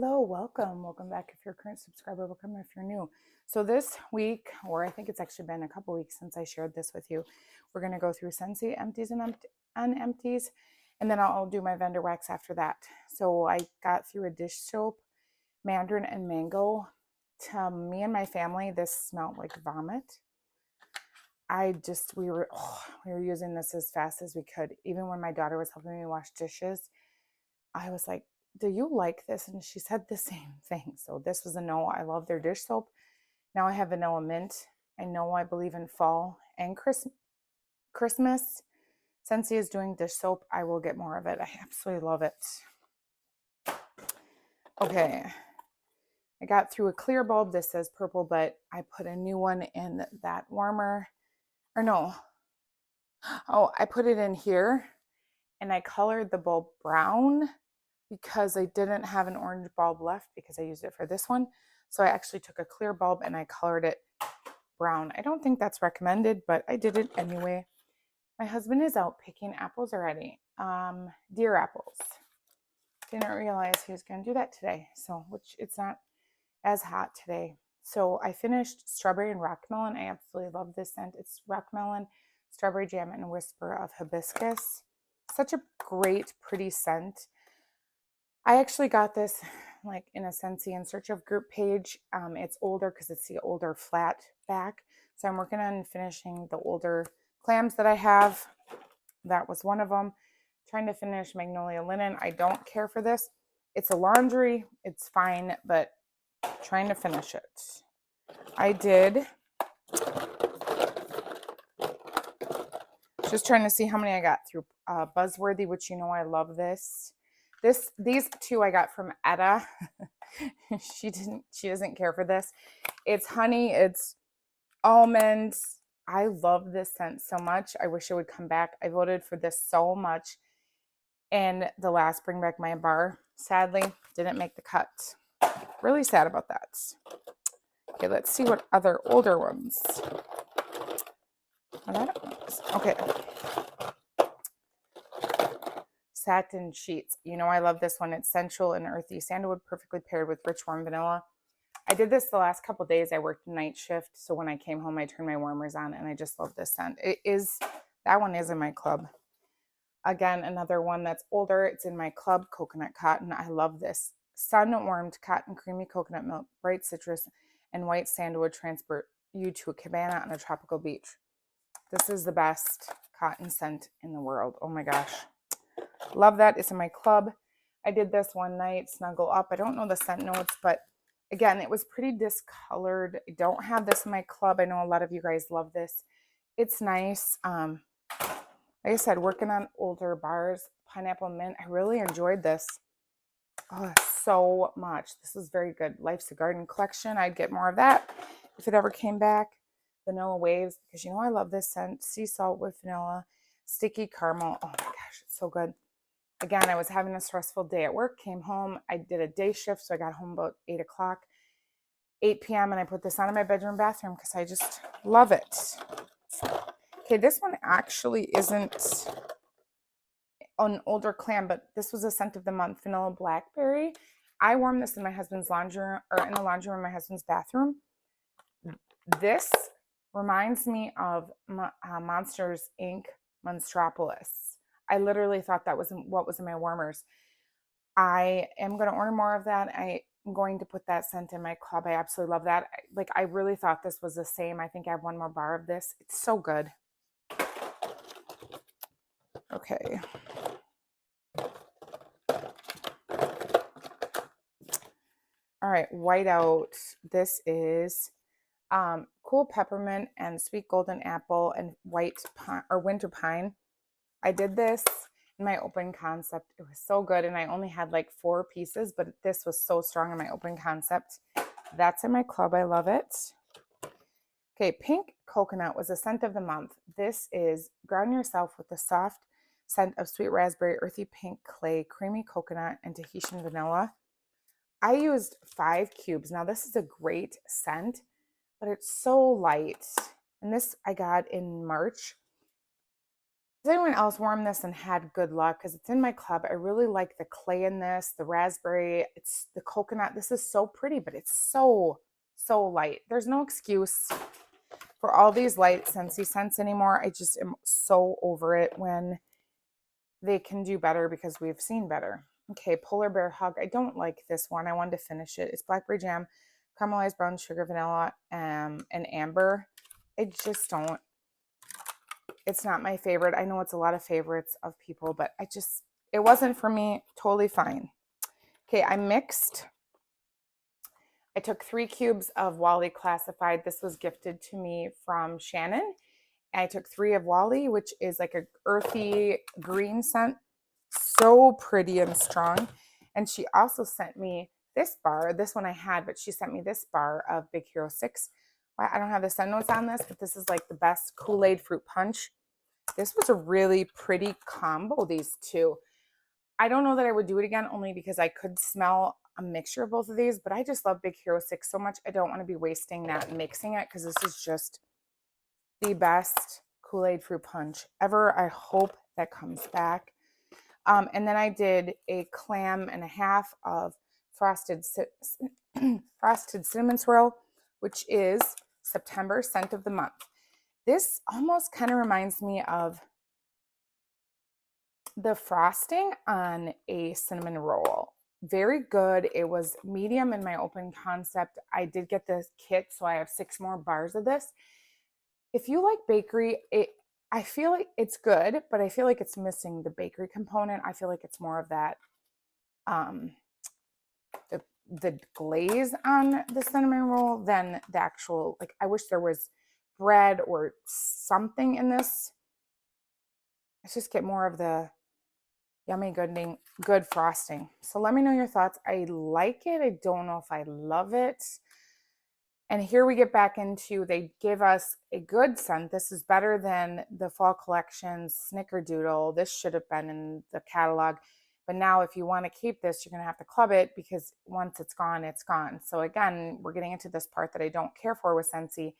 Hello, welcome back if you're a current subscriber, welcome if you're new. So this week, or I think it's actually been a couple weeks since I shared this with you, we're going to go through Scentsy empties and un-empties, and then I'll do my vendor wax after that. So I got through a dish soap, mandarin and mango. To me and my family, this smelled like vomit. We were using this as fast as we could. Even when my daughter was helping me wash dishes, I was like, do you like this? And she said the same thing. So this was a no. I love their dish soap. Now I have vanilla mint. I know I believe in fall and Christmas. Scentsy is doing dish soap. I will get more of it. I absolutely love it. Okay. I got through a clear bulb. This says purple, but I put a new one in that warmer. Or no. Oh, I put it in here and I colored the bulb brown because I didn't have an orange bulb left because I used it for this one. So I actually took a clear bulb and I colored it brown. I don't think that's recommended, but I did it anyway. My husband is out picking apples already. Deer apples. Didn't realize he was going to do that today. So, which it's not as hot today. So I finished strawberry and rock melon. I absolutely love this scent. It's rock melon, strawberry jam, and a whisper of hibiscus. Such a great, pretty scent. I actually got this like in a Scentsy in Search of group page. It's older because it's the older flat back. So I'm working on finishing the older clams that I have. That was one of them. Trying to finish Magnolia Linen. I don't care for this. It's a laundry. It's fine, but trying to finish it. I did. Just trying to see how many I got through Buzzworthy, which you know I love this. These two I got from Etta. She doesn't care for this. It's honey, it's almonds. I love this scent so much. I wish it would come back. I voted for this so much. And the last Bring Back My Bar, sadly, didn't make the cut. Really sad about that. Okay, let's see what other older ones. Okay. Satin sheets. You know I love this one. It's sensual and earthy sandalwood, perfectly paired with rich warm vanilla. I did this the last couple of days. I worked night shift, so when I came home, I turned my warmers on, and I just love this scent. That one is in my club. Again, another one that's older. It's in my club, coconut cotton. I love this. Sun-warmed cotton, creamy coconut milk, bright citrus, and white sandalwood transport you to a cabana on a tropical beach. This is the best cotton scent in the world. Oh my gosh. Love that. It's in my club. I did this one night, Snuggle Up. I don't know the scent notes, but again, it was pretty discolored. I don't have this in my club. I know a lot of you guys love this. It's nice. Like I said, working on older bars, pineapple mint. I really enjoyed this. Oh, so much. This is very good. Life's a Garden collection. I'd get more of that if it ever came back. Vanilla Waves, because you know I love this scent. Sea salt with vanilla. Sticky caramel. Oh my gosh, it's so good. Again, I was having a stressful day at work, came home. I did a day shift, so I got home about 8 o'clock, 8 p.m., and I put this on in my bedroom bathroom because I just love it. Okay, this one actually isn't an older clam, but this was a scent of the month, Vanilla Blackberry. I warmed this in my husband's laundry room, or in the laundry room in my husband's bathroom. This reminds me of Monsters, Inc. Monstropolis. I literally thought that was what was in my warmers. I am going to order more of that. I am going to put that scent in my club. I absolutely love that. I really thought this was the same. I think I have one more bar of this. It's so good. Okay. All right, Whiteout. This is cool peppermint and sweet golden apple and white pine, or winter pine. I did this in my open concept. It was so good, and I only had like 4 pieces, but this was so strong in my open concept. That's in my club. I love it. Okay, Pink Coconut was a scent of the month. This is Ground Yourself with the soft scent of sweet raspberry, earthy pink clay, creamy coconut, and Tahitian vanilla. I used 5 cubes. Now, this is a great scent, but it's so light. And this I got in March. Has anyone else warmed this and had good luck? Because it's in my club. I really like the clay in this, the raspberry, it's the coconut. This is so pretty, but it's so, so light. There's no excuse for all these light Scentsy scents anymore. I just am so over it when they can do better because we've seen better. Okay, Polar Bear Hug. I don't like this one. I wanted to finish it. It's blackberry jam, caramelized brown sugar, vanilla, and amber. I just don't. It's not my favorite. I know it's a lot of favorites of people, but it wasn't for me. Totally fine. Okay, I took 3 cubes of Wally Classified. This was gifted to me from Shannon. And I took 3 of Wally, which is like a earthy green scent. So pretty and strong. And she also sent me this bar. This one I had, but she sent me this bar of Big Hero 6. I don't have the scent notes on this, but this is like the best Kool-Aid fruit punch. This was a really pretty combo, these two. I don't know that I would do it again, only because I could smell a mixture of both of these, but I just love Big Hero 6 so much. I don't want to be wasting that and mixing it because this is just the best Kool-Aid fruit punch ever. I hope that comes back. And then I did a clam and a half of frosted cinnamon swirl, which is September scent of the month. This almost kind of reminds me of the frosting on a cinnamon roll. Very good. It was medium in my open concept. I did get the kit, so I have 6 more bars of this. If you like bakery, I feel like it's good, but I feel like it's missing the bakery component. I feel like it's more of that the glaze on the cinnamon roll than the actual, like, I wish there was bread or something in this. Let's just get more of the yummy, good frosting. So let me know your thoughts. I like it. I don't know if I love it. And here we get back into, they give us a good scent. This is better than the fall collection's Snickerdoodle. This should have been in the catalog. But now if you want to keep this, you're going to have to club it because once it's gone, it's gone. So again, we're getting into this part that I don't care for with Scentsy,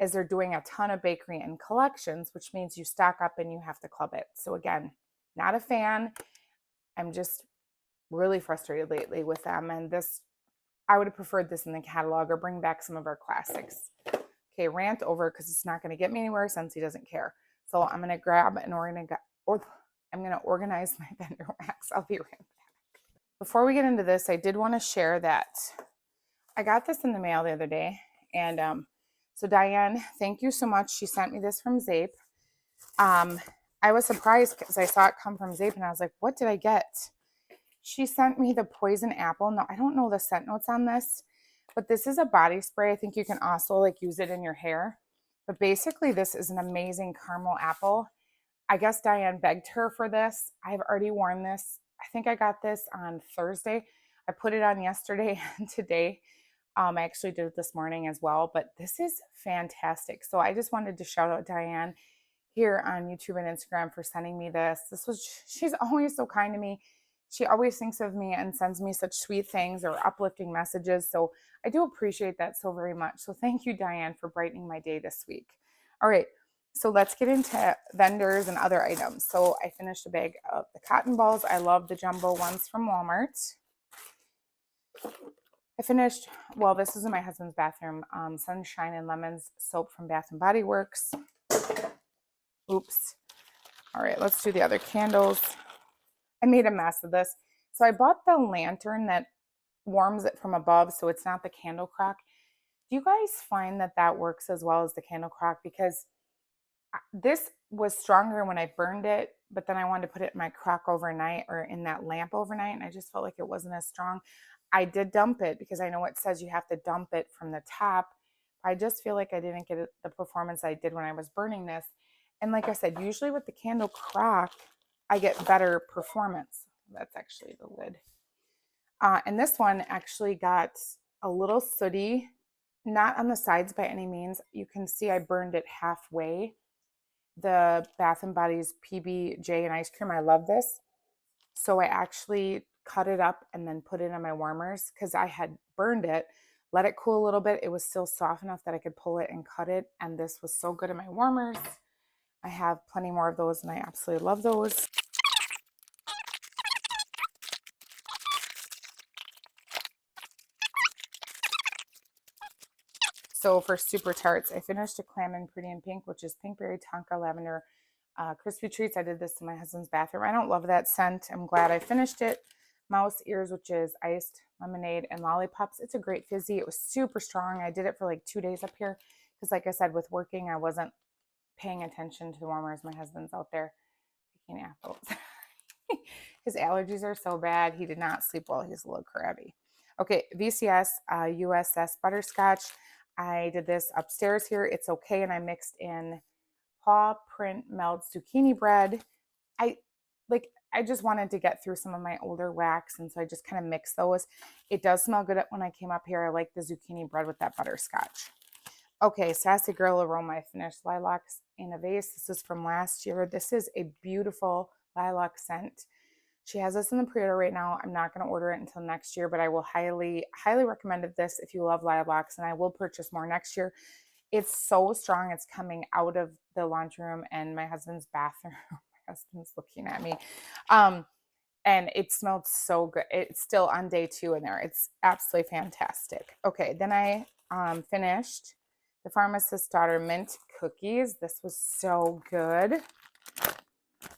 is they're doing a ton of bakery and collections, which means you stock up and you have to club it. So again, not a fan. I'm just really frustrated lately with them. And this, I would have preferred this in the catalog or bring back some of our classics. Okay, rant over because it's not going to get me anywhere since he doesn't care. So I'm going to grab and I'm going to organize my vendor wax. I'll be right back. Before we get into this, I did want to share that I got this in the mail the other day. And so Diane, thank you so much. She sent me this from Zape. I was surprised because I saw it come from Zape and I was like, what did I get? She sent me the poison apple. No, I don't know the scent notes on this, but this is a body spray. I think you can also like use it in your hair. But basically this is an amazing caramel apple. I guess Diane begged her for this. I've already worn this. I think I got this on Thursday. I put it on yesterday and today. I actually did it this morning as well, but this is fantastic. So I just wanted to shout out Diane here on YouTube and Instagram for sending me this. She's always so kind to me. She always thinks of me and sends me such sweet things or uplifting messages. So I do appreciate that so very much. So thank you, Diane, for brightening my day this week. All right, so let's get into vendors and other items. So I finished a bag of the cotton balls. I love the jumbo ones from Walmart. I finished, well, this is in my husband's bathroom, Sunshine and Lemons soap from Bath and Body Works. Oops. All right, let's do the other candles. I made a mess of this. So I bought the lantern that warms it from above so it's not the candle crock. Do you guys find that that works as well as the candle crock? Because this was stronger when I burned it, but then I wanted to put it in my crock overnight or in that lamp overnight, and I just felt like it wasn't as strong. I did dump it because I know it says you have to dump it from the top. I just feel like I didn't get the performance I did when I was burning this. And like I said, usually with the candle crock, I get better performance. That's actually the lid. And this one actually got a little sooty, not on the sides by any means. You can see I burned it halfway. The Bath and Body's PB&J and ice cream, I love this. So I actually cut it up and then put it in my warmers because I had burned it, let it cool a little bit. It was still soft enough that I could pull it and cut it. And this was so good in my warmers. I have plenty more of those and I absolutely love those. So for super tarts, I finished a Clam and Pretty in Pink, which is pinkberry, tonka, lavender, crispy treats. I did this in my husband's bathroom. I don't love that scent. I'm glad I finished it. Mouse ears, which is iced lemonade and lollipops. It's a great fizzy. It was super strong. I did it for like 2 days up here because, like I said, with working, I wasn't paying attention to the warmers. My husband's out there picking apples. His allergies are so bad. He did not sleep well. He's a little crabby. Okay, VCS, USS Butterscotch. I did this upstairs here. It's okay. And I mixed in paw print melt zucchini bread. I just wanted to get through some of my older wax. And so I just kind of mixed those. It does smell good when I came up here. I like the zucchini bread with that butterscotch. Okay, Sassy Girl Aroma. I finished Lilacs in a Vase. This is from last year. This is a beautiful lilac scent. She has this in the pre-order right now. I'm not going to order it until next year, but I will highly, highly recommend this if you love lilacs, and I will purchase more next year. It's so strong. It's coming out of the laundry room and my husband's bathroom. My husband's looking at me. And it smelled so good. It's still on day 2 in there. It's absolutely fantastic. Okay, then I finished the Pharmacist's Daughter Mint Cookies. This was so good.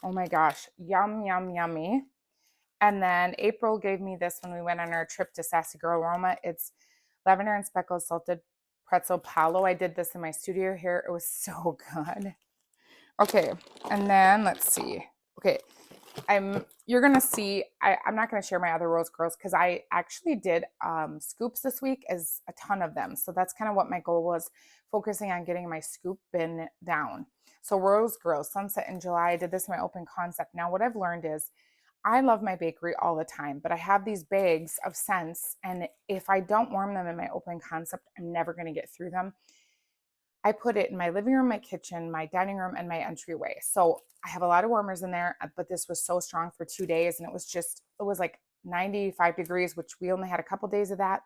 Oh my gosh. Yum, yum, yummy. And then April gave me this when we went on our trip to Sassy Girl Aroma. It's lavender and speckled salted pretzel palo. I did this in my studio here. It was so good. Okay, and then let's see. Okay, you're gonna see. I'm not gonna share my other Rose Girls because I actually did scoops this week, as a ton of them. So that's kind of what my goal was, focusing on getting my scoop bin down. So Rose Girls, Sunset in July. I did this in my open concept. Now what I've learned is I love my bakery all the time, but I have these bags of scents, and if I don't warm them in my open concept, I'm never going to get through them. I put it in my living room, my kitchen, my dining room, and my entryway. So I have a lot of warmers in there, but this was so strong for 2 days, and it was like 95 degrees, which we only had a couple days of that.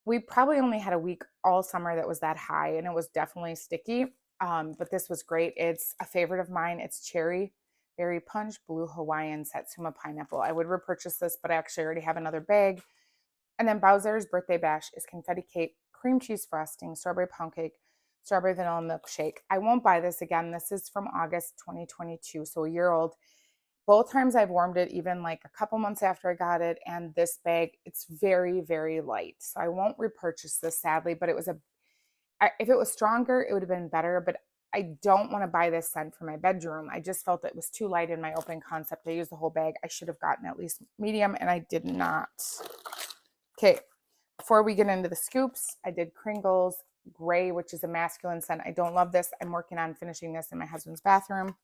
We probably only had a week all summer that was that high, and it was definitely sticky. But this was great. It's a favorite of mine. It's cherry berry punch, blue Hawaiian, satsuma pineapple. I would repurchase this, but I actually already have another bag. And then Bowser's Birthday Bash is confetti cake, cream cheese frosting, strawberry pound cake, strawberry vanilla milkshake. I won't buy this again. This is from August 2022, so a year old. Both times I've warmed it, even like a couple months after I got it, and this bag, it's very, very light. So I won't repurchase this, sadly, but if it was stronger, it would have been better, but I don't want to buy this scent for my bedroom. I just felt it was too light in my open concept. I used the whole bag. I should have gotten at least medium, and I did not. Okay, before we get into the scoops, I did Kringle's Gray, which is a masculine scent. I don't love this. I'm working on finishing this in my husband's bathroom.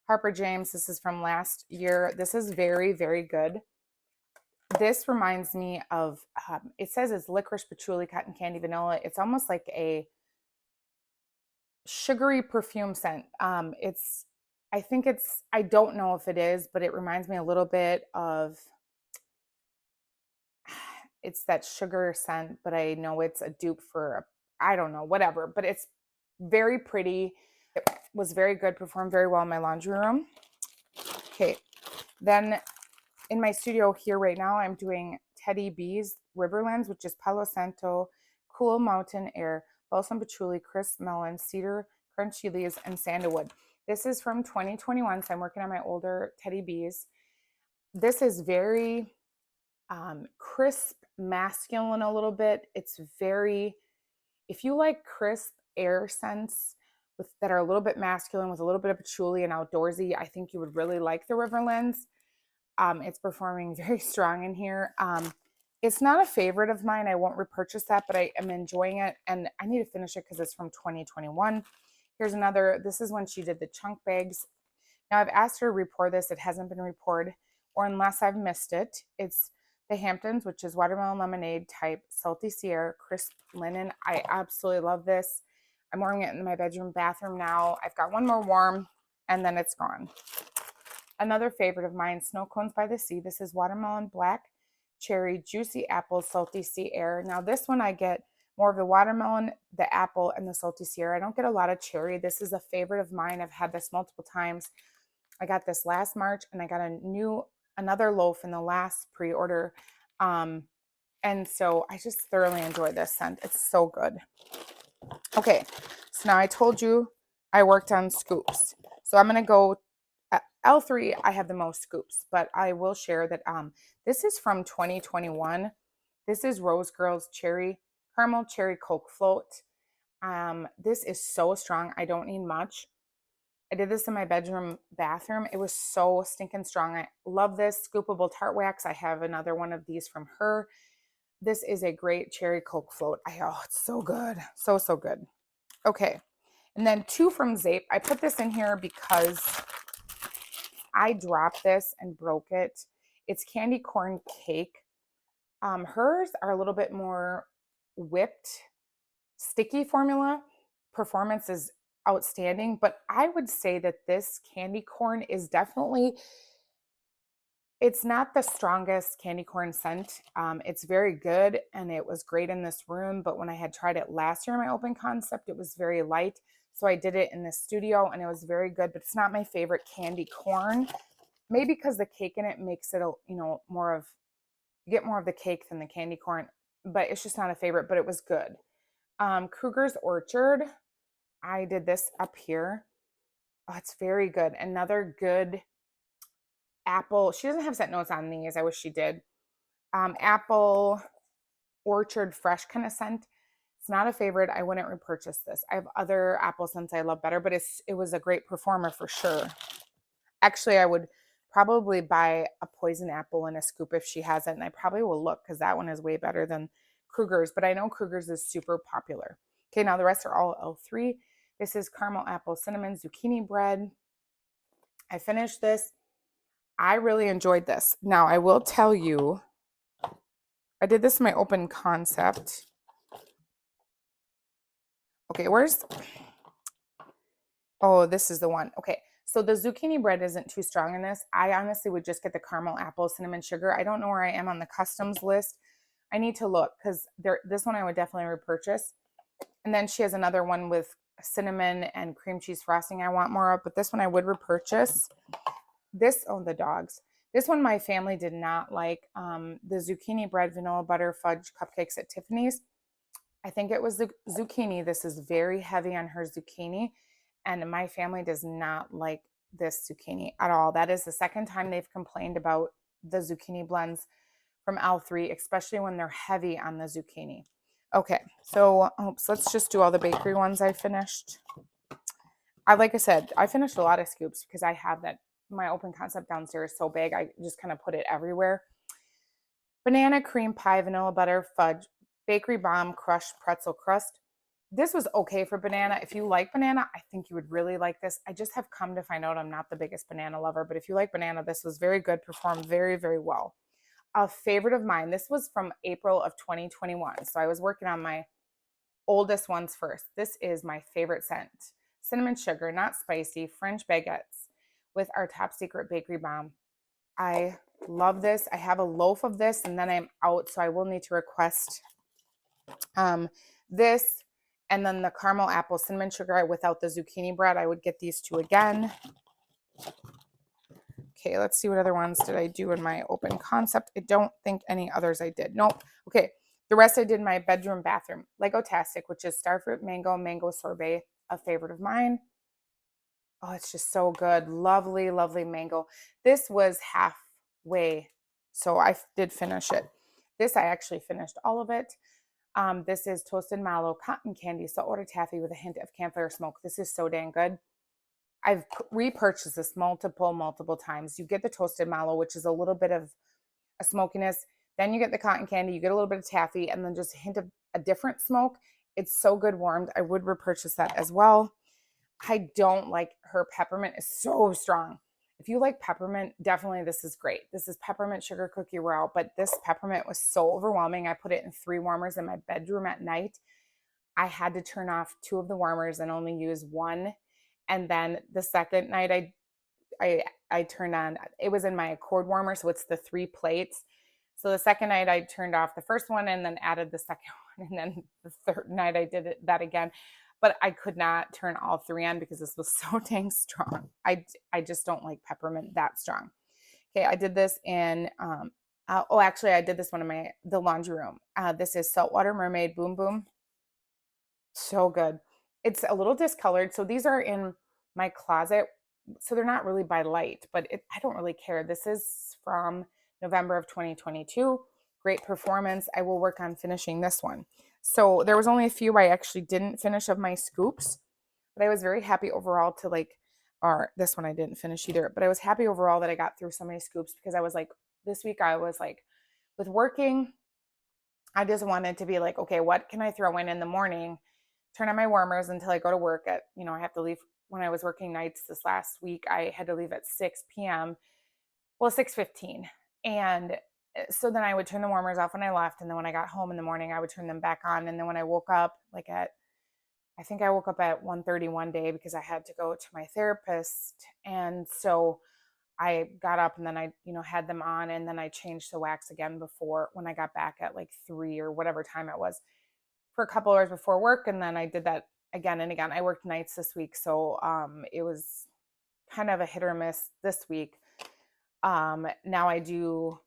Harper James, this is from last year. This is very, very good. This reminds me of, it says it's licorice, patchouli, cotton candy, vanilla. It's almost like a sugary perfume scent. I don't know if it is, but it reminds me a little bit of, it's that sugar scent, but I know it's a dupe for, I don't know, whatever, but it's very pretty. It was very good, performed very well in my laundry room. Okay, then in my studio here right now, I'm doing Teddy B's Riverlands, which is Palo Santo, Cool Mountain Air, Balsam Patchouli, Crisp Melon, Cedar, Crunchy Leaves, and Sandalwood. This is from 2021, so I'm working on my older Teddy B's. This is very crisp, masculine a little bit. It's very, if you like crisp air scents that are a little bit masculine with a little bit of patchouli and outdoorsy, I think you would really like the Riverlands. It's performing very strong in here. It's not a favorite of mine. I won't repurchase that, but I am enjoying it, and I need to finish it because it's from 2021. Here's another. This is when she did the chunk bags. Now I've asked her to report this. It hasn't been reported, or unless I've missed it. It's the Hamptons, which is watermelon lemonade type, salty Sierra, crisp linen. I absolutely love this. I'm warming it in my bedroom, bathroom now. I've got one more warm, and then it's gone. Another favorite of mine, Snow Cones by the Sea. This is watermelon, black cherry, juicy apple, salty sea air. Now this one I get more of the watermelon, the apple, and the salty Sierra. I don't get a lot of cherry. This is a favorite of mine. I've had this multiple times. I got this last March, and I got another loaf in the last pre-order. And so I just thoroughly enjoy this scent. It's so good. Okay, so now I told you I worked on scoops. So I'm gonna go at L3. I have the most scoops, but I will share that this is from 2021. This is Rose Girls Cherry Caramel Cherry Coke Float. This is so strong. I don't need much. I did this in my bathroom. It was so stinking strong. I love this Scoopable Tart Wax. I have another one of these from her. This is a great cherry Coke float. Oh, it's so good. So, so good. Okay. And then 2 from Zape. I put this in here because I dropped this and broke it. It's candy corn cake. Hers are a little bit more whipped, sticky formula. Performance is outstanding, but I would say that this candy corn is definitely, it's not the strongest candy corn scent. It's very good, and it was great in this room, but when I had tried it last year in my open concept, it was very light. So I did it in the studio, and it was very good, but it's not my favorite candy corn. Maybe because the cake in it makes it, more of, you get more of the cake than the candy corn, but it's just not a favorite, but it was good. Kruger's Orchard. I did this up here. Oh, it's very good. Another good apple. She doesn't have scent notes on these. I wish she did. Apple orchard fresh kind of scent. It's not a favorite. I wouldn't repurchase this. I have other apple scents I love better, but it was a great performer for sure. Actually, I would probably buy a poison apple in a scoop if she has it, and I probably will look because that one is way better than Kruger's, but I know Kruger's is super popular. Okay, now the rest are all L3. This is caramel apple cinnamon zucchini bread. I finished this. I really enjoyed this. Now, I will tell you, I did this in my open concept. Okay, oh, this is the one. Okay, so the zucchini bread isn't too strong in this. I honestly would just get the caramel apple cinnamon sugar. I don't know where I am on the customs list. I need to look because this one I would definitely repurchase. And then she has another one with cinnamon and cream cheese frosting I want more of, but this one I would repurchase. The dogs. This one my family did not like. The zucchini bread vanilla butter fudge cupcakes at Tiffany's. I think it was the zucchini. This is very heavy on her zucchini, and my family does not like this zucchini at all. That is the second time they've complained about the zucchini blends from L3, especially when they're heavy on the zucchini. Okay, so let's just do all the bakery ones I finished. Like I said, I finished a lot of scoops because I have that. My open concept downstairs is so big, I just kind of put it everywhere. Banana cream pie, vanilla butter, fudge, bakery bomb, crushed pretzel crust. This was okay for banana. If you like banana, I think you would really like this. I just have come to find out I'm not the biggest banana lover, but if you like banana, this was very good, performed very, very well. A favorite of mine, this was from April of 2021. So I was working on my oldest ones first. This is my favorite scent. Cinnamon sugar, not spicy, French baguettes with our top secret bakery bomb. I love this. I have a loaf of this and then I'm out, so I will need to request this and then the caramel apple cinnamon sugar without the zucchini bread. I would get these 2 again. Okay, let's see what other ones did I do in my open concept. I don't think any others I did. Nope. Okay, the rest I did in my bedroom bathroom. Lego-tastic, which is starfruit mango sorbet, a favorite of mine. Oh, it's just so good. Lovely, lovely mango. This was halfway, so I did finish it. This, I actually finished all of it. This is toasted mallow cotton candy saltwater taffy with a hint of campfire smoke. This is so dang good. I've repurchased this multiple times. You get the toasted mallow, which is a little bit of a smokiness. Then you get the cotton candy, you get a little bit of taffy, and then just a hint of a different smoke. It's so good warmed. I would repurchase that as well. I don't like her peppermint is so strong. If you like peppermint, definitely this is great. This is peppermint sugar cookie royale, but this peppermint was so overwhelming. I put it in 3 warmers in my bedroom at night. I had to turn off 2 of the warmers and only use 1. And then the second night I turned on, it was in my cord warmer, so it's the 3 plates. So the second night I turned off the first one and then added the second And then the third night I did that again, but I could not turn all 3 on because this was so dang strong. I just don't like peppermint that strong. Okay, I did this in actually I did this one in the laundry room. This is Saltwater Mermaid Boom Boom. So good. It's a little discolored. So these are in my closet. So they're not really by light, but I don't really care. This is from November of 2022. Great performance. I will work on finishing this one. So there was only a few I actually didn't finish of my scoops, but I was very happy overall to like, or this one I didn't finish either, but I was happy overall that I got through so many scoops because I was like, this week I was like, with working, I just wanted to be like, okay, what can I throw in the morning? Turn on my warmers until I go to work at, I have to leave when I was working nights this last week. I had to leave at 6 p.m. Well, 6:15. And so then I would turn the warmers off when I left. And then when I got home in the morning, I would turn them back on. And then when I woke up, I think I woke up at 1:30 one day because I had to go to my therapist. And so I got up and then I, had them on and then I changed the wax again before when I got back at like 3 or whatever time it was for a couple hours before work. And then I did that again and again. I worked nights this week. So it was kind of a hit or miss this week. Now I do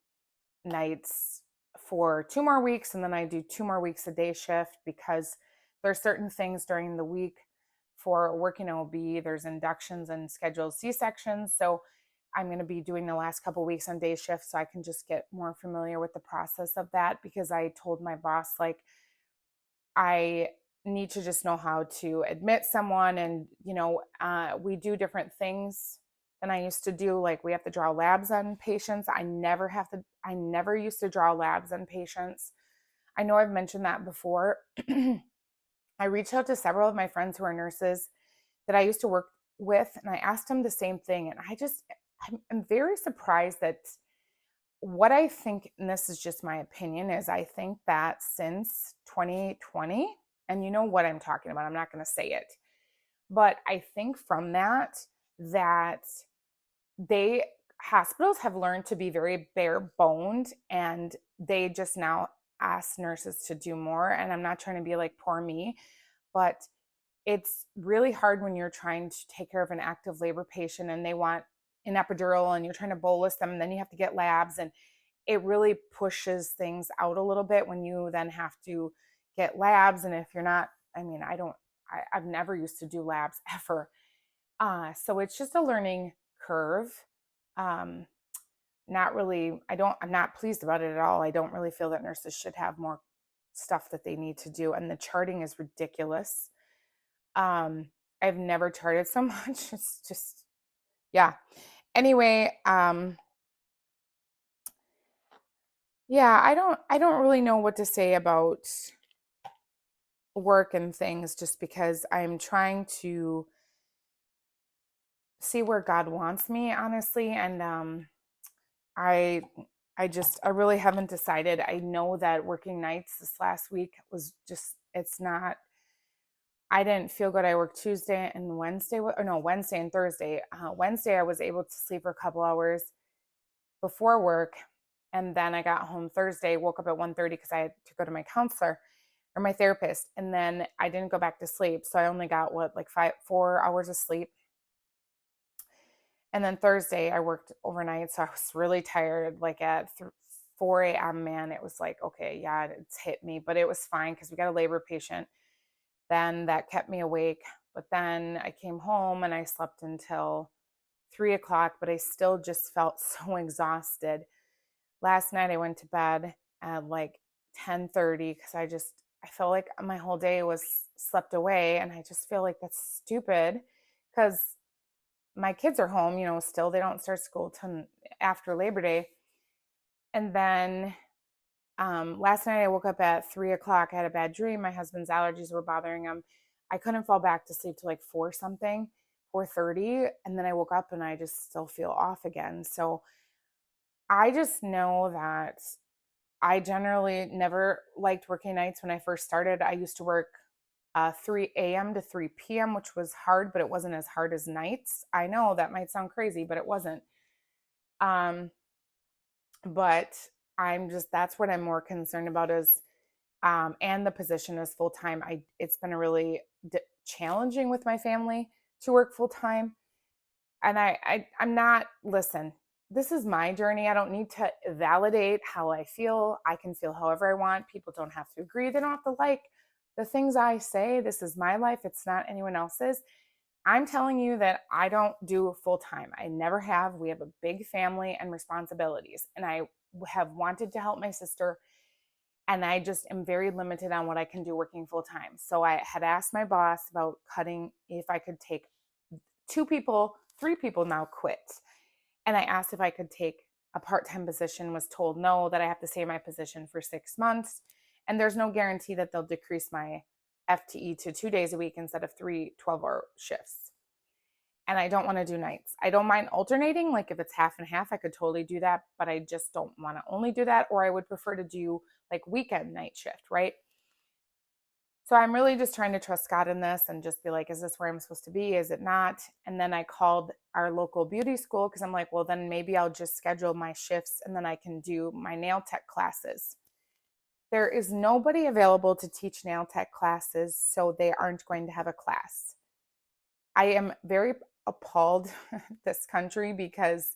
nights for 2 more weeks and then I do 2 more weeks a day shift because there's certain things during the week for working OB. There's inductions and scheduled C-sections. So I'm going to be doing the last couple weeks on day shift so I can just get more familiar with the process of that because I told my boss, like, I need to just know how to admit someone. And, we do different things than I used to do. Like we have to draw labs on patients. I never used to draw labs on patients. I know I've mentioned that before. I reached out to several of my friends who are nurses that I used to work with, and I asked them the same thing. And I'm very surprised that what I think, and this is just my opinion, is I think that since 2020, and you know what I'm talking about, I'm not going to say it, but I think from that hospitals have learned to be very bare boned and they just now ask nurses to do more. And I'm not trying to be like poor me, but it's really hard when you're trying to take care of an active labor patient and they want an epidural and you're trying to bolus them and then you have to get labs, and it really pushes things out a little bit when you then have to get labs. And if you're not, I've never used to do labs ever. So it's just a learning curve. Not really, I'm not pleased about it at all. I don't really feel that nurses should have more stuff that they need to do. And the charting is ridiculous. I've never charted so much. It's just, yeah. Anyway, yeah, I don't really know what to say about work and things just because I'm trying to see where God wants me, honestly. And I I really haven't decided. I know that working nights this last week was just, it's not, I didn't feel good. I worked Tuesday and Wednesday, or no, Wednesday and Thursday. Wednesday, I was able to sleep for a couple hours before work. And then I got home Thursday, woke up at 1:30 because I had to go to my counselor or my therapist. And then I didn't go back to sleep. So I only got like 4 hours of sleep. And then Thursday, I worked overnight. So I was really tired, like at 4 a.m., man. It was like, okay, yeah, it's hit me, but it was fine because we got a labor patient. Then that kept me awake. But then I came home and I slept until 3 o'clock, but I still just felt so exhausted. Last night I went to bed at like 10:30 because I felt like my whole day was slept away. And I just feel like that's stupid because my kids are home, still they don't start school till after Labor Day. And then last night I woke up at 3 o'clock. I had a bad dream. My husband's allergies were bothering him. I couldn't fall back to sleep till like 4:30. And then I woke up and I just still feel off again. So I just know that I generally never liked working nights. When I first started, I used to work 3 a.m. to 3 p.m., which was hard, but it wasn't as hard as nights. I know that might sound crazy, but it wasn't. But that's what I'm more concerned about is and the position is full time. It's been really challenging with my family to work full time, and I'm not. Listen, this is my journey. I don't need to validate how I feel. I can feel however I want. People don't have to agree. They don't have to like the things I say. This is my life. It's not anyone else's. I'm telling you that I don't do full time. I never have. We have a big family and responsibilities, and I have wanted to help my sister, and I just am very limited on what I can do working full time. So I had asked my boss about cutting, if I could take 2 people, 3 people now quit. And I asked if I could take a part-time position, was told no, that I have to stay in my position for 6 months. And there's no guarantee that they'll decrease my FTE to 2 days a week instead of 3 12-hour shifts. And I don't want to do nights. I don't mind alternating. Like if it's half and half, I could totally do that, but I just don't want to only do that. Or I would prefer to do like weekend night shift, right? So I'm really just trying to trust God in this and just be like, is this where I'm supposed to be? Is it not? And then I called our local beauty school because I'm like, well, then maybe I'll just schedule my shifts and then I can do my nail tech classes. There is nobody available to teach nail tech classes, so they aren't going to have a class. I am very appalled at this country because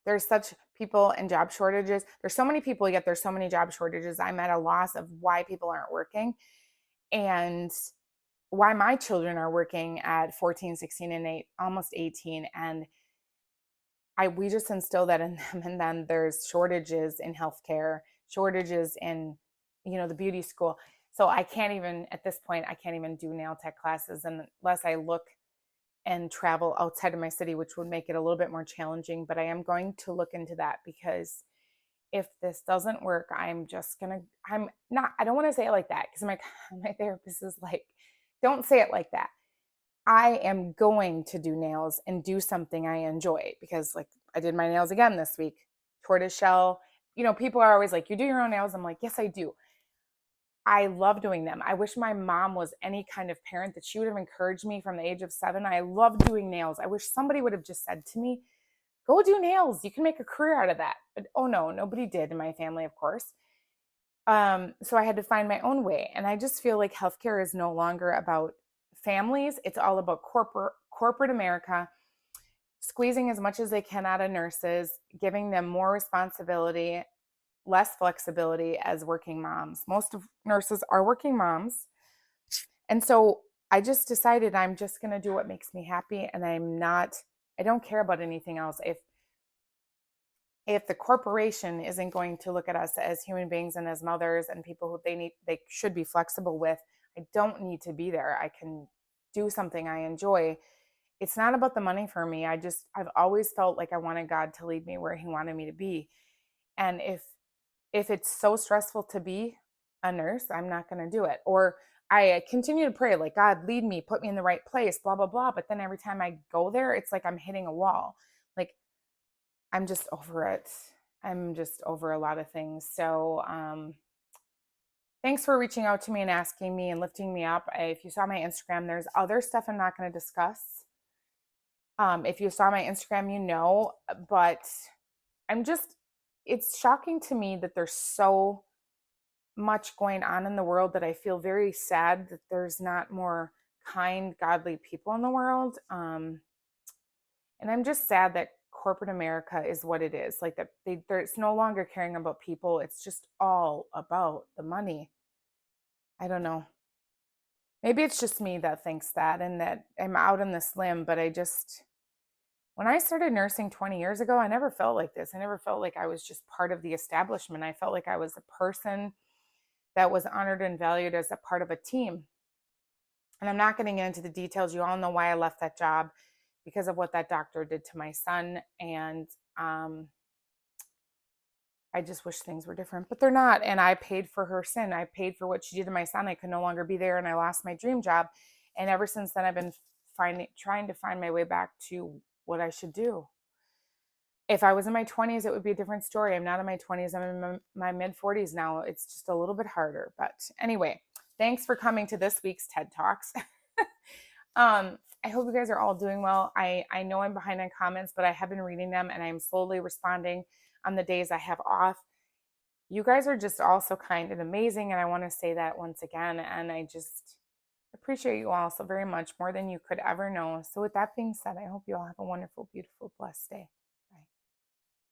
there's such people and job shortages. There's so many people, yet there's so many job shortages. I'm at a loss of why people aren't working and why my children are working at 14, 16, and 8, almost 18. And we just instill that in them. And then there's shortages in healthcare, shortages in, the beauty school. So I can't even, at this point, I can't even do nail tech classes unless I look and travel outside of my city, which would make it a little bit more challenging. But I am going to look into that because if this doesn't work, I'm not, I don't want to say it like that because my therapist is like, don't say it like that. I am going to do nails and do something I enjoy because like I did my nails again this week, tortoise shell. People are always like, you do your own nails. I'm like, yes, I do. I love doing them. I wish my mom was any kind of parent that she would have encouraged me from the age of 7. I love doing nails. I wish somebody would have just said to me, go do nails. You can make a career out of that. But oh no, nobody did in my family, of course. So I had to find my own way. And I just feel like healthcare is no longer about families. It's all about corporate America, squeezing as much as they can out of nurses, giving them more responsibility, less flexibility as working moms. Most of nurses are working moms. And so I just decided I'm just going to do what makes me happy. And I don't care about anything else. If the corporation isn't going to look at us as human beings and as mothers and people who they should be flexible with, I don't need to be there. I can do something I enjoy. It's not about the money for me. I've always felt like I wanted God to lead me where he wanted me to be. And if it's so stressful to be a nurse, I'm not going to do it. Or I continue to pray, like, God, lead me, put me in the right place, blah, blah, blah. But then every time I go there, it's like I'm hitting a wall. Like, I'm just over it. I'm just over a lot of things. So, thanks for reaching out to me and asking me and lifting me up. If you saw my Instagram, there's other stuff I'm not going to discuss. If you saw my Instagram, but it's shocking to me that there's so much going on in the world that I feel very sad that there's not more kind, godly people in the world. And I'm just sad that corporate America is what it is. Like that it's no longer caring about people. It's just all about the money. I don't know. Maybe it's just me that thinks that and that I'm out on this limb, but when I started nursing 20 years ago, I never felt like this. I never felt like I was just part of the establishment. I felt like I was a person that was honored and valued as a part of a team. And I'm not getting into the details. You all know why I left that job because of what that doctor did to my son. And I just wish things were different, but they're not. And I paid for her sin. I paid for what she did to my son. I could no longer be there and I lost my dream job. And ever since then, I've been trying to find my way back to what I should do. If I was in my 20s, it would be a different story. I'm not in my 20s. I'm in my mid 40s now. It's just a little bit harder. But anyway, thanks for coming to this week's TED Talks. I hope you guys are all doing well. I know I'm behind on comments, but I have been reading them and I'm slowly responding on the days I have off. You guys are just all so kind and amazing, and I want to say that once again. And I just appreciate you all so very much, more than you could ever know. So, with that being said, I hope you all have a wonderful, beautiful, blessed day.